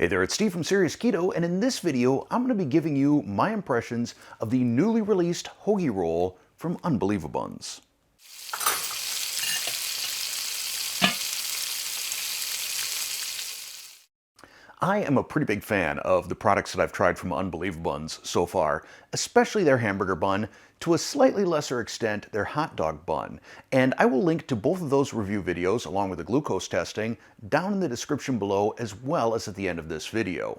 Hey there, it's Steve from Serious Keto, and in this video, I'm going to be giving you my impressions of the newly released hoagie roll from UnbelievaBuns. I am a pretty big fan of the products that I've tried from UnbelievaBuns so far, especially their hamburger bun, to a slightly lesser extent their hot dog bun. And I will link to both of those review videos along with the glucose testing down in the description below as well as at the end of this video.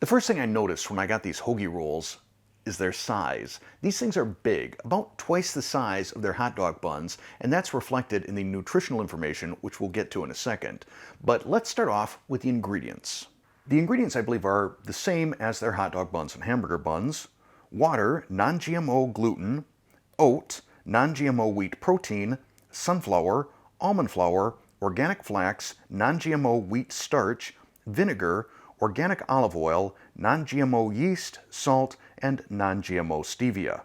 The first thing I noticed when I got these hoagie rolls is their size. These things are big, about twice the size of their hot dog buns, and that's reflected in the nutritional information, which we'll get to in a second. But let's start off with the ingredients. The ingredients, I believe, are the same as their hot dog buns and hamburger buns: water, non-GMO gluten, oat, non-GMO wheat protein, sunflower, almond flour, organic flax, non-GMO wheat starch, vinegar, organic olive oil, non-GMO yeast, salt, and non-GMO stevia.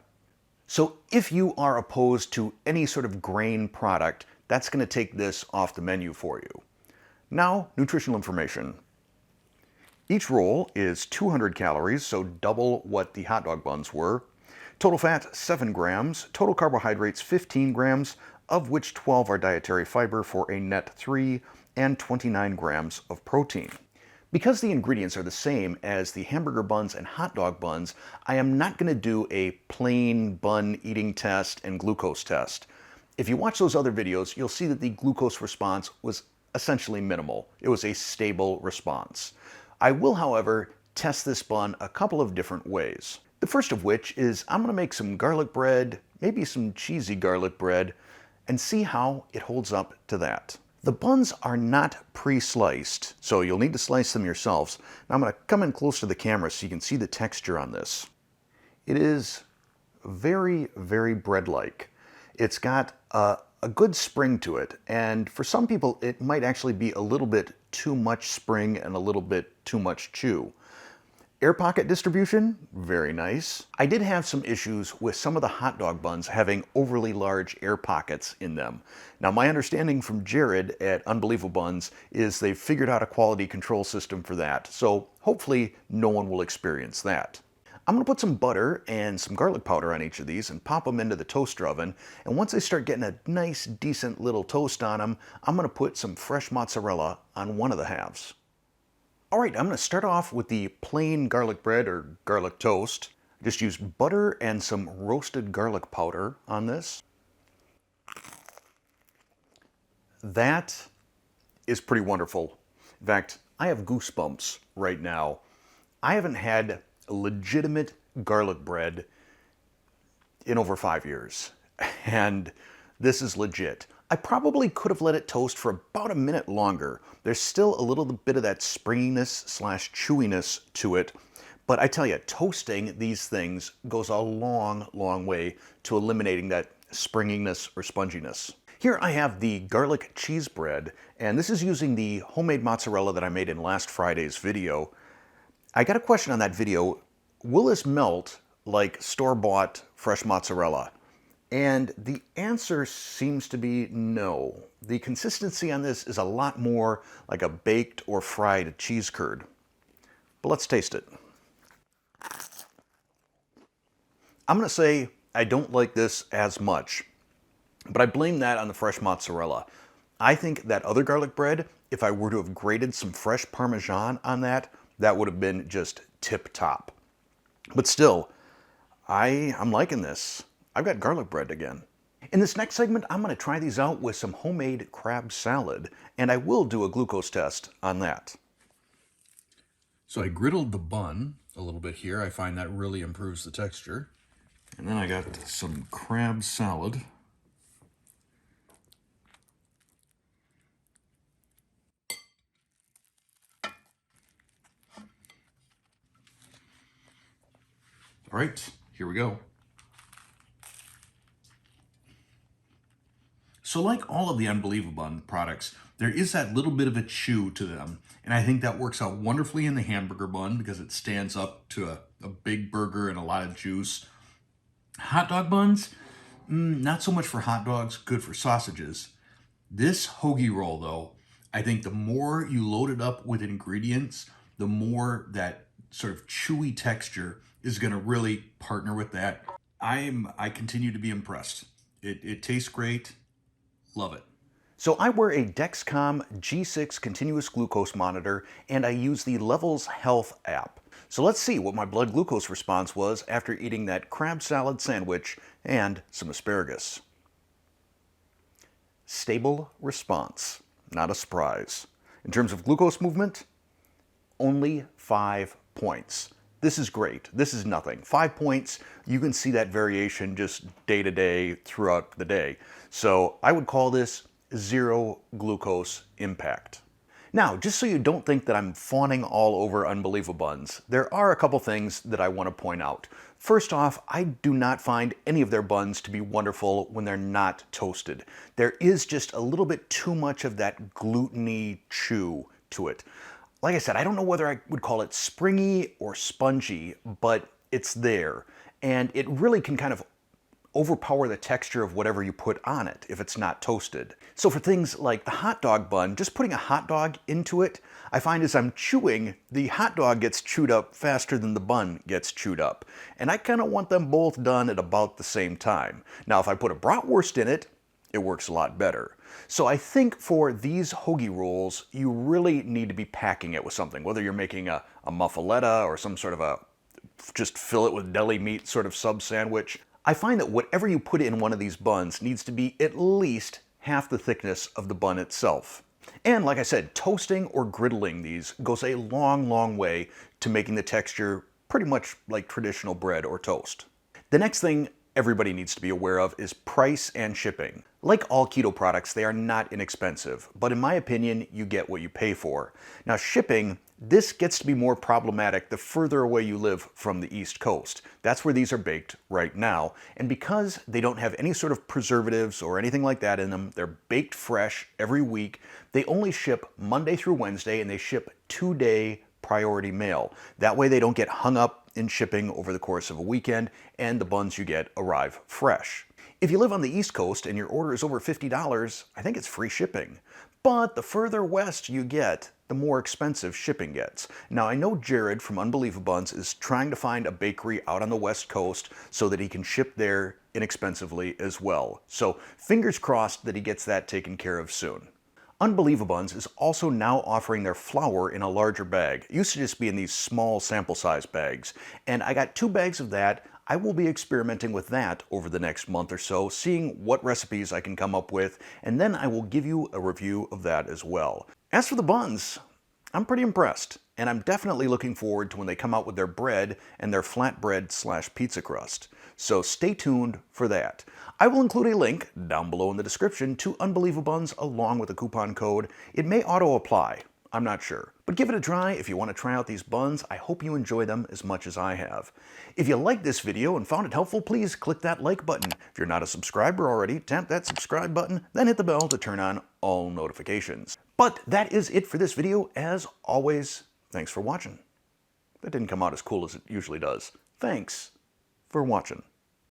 So if you are opposed to any sort of grain product, that's going to take this off the menu for you. Now, nutritional information. Each roll is 200 calories, so double what the hot dog buns were. Total fat, 7 grams. Total carbohydrates, 15 grams, of which 12 are dietary fiber for a net 3, and 29 grams of protein. Because the ingredients are the same as the hamburger buns and hot dog buns, I am not going to do a plain bun eating test and glucose test. If you watch those other videos, you'll see that the glucose response was essentially minimal. It was a stable response. I will, however, test this bun a couple of different ways. The first of which is I'm going to make some garlic bread, maybe some cheesy garlic bread, and see how it holds up to that. The buns are not pre-sliced, so you'll need to slice them yourselves. Now I'm going to come in close to the camera so you can see the texture on this. It is very, very bread-like. It's got a good spring to it, and for some people it might actually be a little bit too much spring and a little bit too much chew. Air pocket distribution, very nice. I did have some issues with some of the hot dog buns having overly large air pockets in them. Now my understanding from Jared at UnbelievaBuns is they've figured out a quality control system for that, so hopefully no one will experience that. I'm going to put some butter and some garlic powder on each of these and pop them into the toaster oven. And once they start getting a nice, decent little toast on them, I'm going to put some fresh mozzarella on one of the halves. All right, I'm going to start off with the plain garlic bread or garlic toast. Just use butter and some roasted garlic powder on this. That is pretty wonderful. In fact, I have goosebumps right now. I haven't had a legitimate garlic bread in over 5 years, and this is legit. I probably could have let it toast for about a minute longer. There's still a little bit of that springiness / chewiness to it, but I tell you, toasting these things goes a long, long way to eliminating that springiness or sponginess. Here I have the garlic cheese bread, and this is using the homemade mozzarella that I made in last Friday's video. I got a question on that video: will this melt like store-bought fresh mozzarella? And the answer seems to be no. The consistency on this is a lot more like a baked or fried cheese curd. But let's taste it. I'm going to say I don't like this as much, but I blame that on the fresh mozzarella. I think that other garlic bread, if I were to have grated some fresh Parmesan on that, that would have been just tip-top. But still, I'm liking this. I've got garlic bread again. In this next segment, I'm going to try these out with some homemade crab salad, and I will do a glucose test on that. So I griddled the bun a little bit here. I find that really improves the texture. And then I got some crab salad. All right, here we go. So like all of the UnbelievaBun products, there is that little bit of a chew to them. And I think that works out wonderfully in the hamburger bun because it stands up to a big burger and a lot of juice. Hot dog buns, not so much for hot dogs, good for sausages. This hoagie roll, though, I think the more you load it up with ingredients, the more that sort of chewy texture is going to really partner with that. I continue to be impressed. It tastes great. Love it. So I wear a Dexcom G6 continuous glucose monitor, and I use the Levels Health app. So let's see what my blood glucose response was after eating that crab salad sandwich and some asparagus. Stable response, not a surprise. In terms of glucose movement, only 5 points. This is great. This is nothing. 5 points, you can see that variation just day to day throughout the day. So I would call this zero glucose impact. Now, just so you don't think that I'm fawning all over UnbelievaBuns, there are a couple things that I want to point out. First off, I do not find any of their buns to be wonderful when they're not toasted. There is just a little bit too much of that gluten-y chew to it. Like I said, I don't know whether I would call it springy or spongy, but it's there. And it really can kind of overpower the texture of whatever you put on it if it's not toasted. So for things like the hot dog bun, just putting a hot dog into it, I find as I'm chewing, the hot dog gets chewed up faster than the bun gets chewed up. And I kind of want them both done at about the same time. Now, if I put a bratwurst in it, it works a lot better. So I think for these hoagie rolls, you really need to be packing it with something, whether you're making a muffaletta or some sort of a just fill it with deli meat sort of sub sandwich. I find that whatever you put in one of these buns needs to be at least half the thickness of the bun itself. And like I said, toasting or griddling these goes a long, long way to making the texture pretty much like traditional bread or toast. The next thing everybody needs to be aware of is price and shipping. Like all keto products, they are not inexpensive, but in my opinion, you get what you pay for. Now shipping, this gets to be more problematic the further away you live from the East Coast. That's where these are baked right now. And because they don't have any sort of preservatives or anything like that in them, they're baked fresh every week. They only ship Monday through Wednesday, and they ship 2-day priority mail. That way they don't get hung up in shipping over the course of a weekend, and the buns you get arrive fresh. If you live on the East Coast and your order is over $50, I think it's free shipping. But the further west you get, the more expensive shipping gets. Now I know Jared from UnbelievaBuns is trying to find a bakery out on the West Coast so that he can ship there inexpensively as well. So fingers crossed that he gets that taken care of soon. UnbelievaBuns is also now offering their flour in a larger bag. It used to just be in these small sample size bags. And I got 2 bags of that. I will be experimenting with that over the next month or so, seeing what recipes I can come up with, and then I will give you a review of that as well. As for the buns, I'm pretty impressed, and I'm definitely looking forward to when they come out with their bread and their flatbread / pizza crust. So stay tuned for that. I will include a link down below in the description to UnbelievaBuns along with a coupon code. It may auto-apply. I'm not sure. But give it a try if you want to try out these buns. I hope you enjoy them as much as I have. If you liked this video and found it helpful, please click that like button. If you're not a subscriber already, tap that subscribe button, then hit the bell to turn on all notifications. But that is it for this video. As always, thanks for watching. That didn't come out as cool as it usually does. Thanks for watching.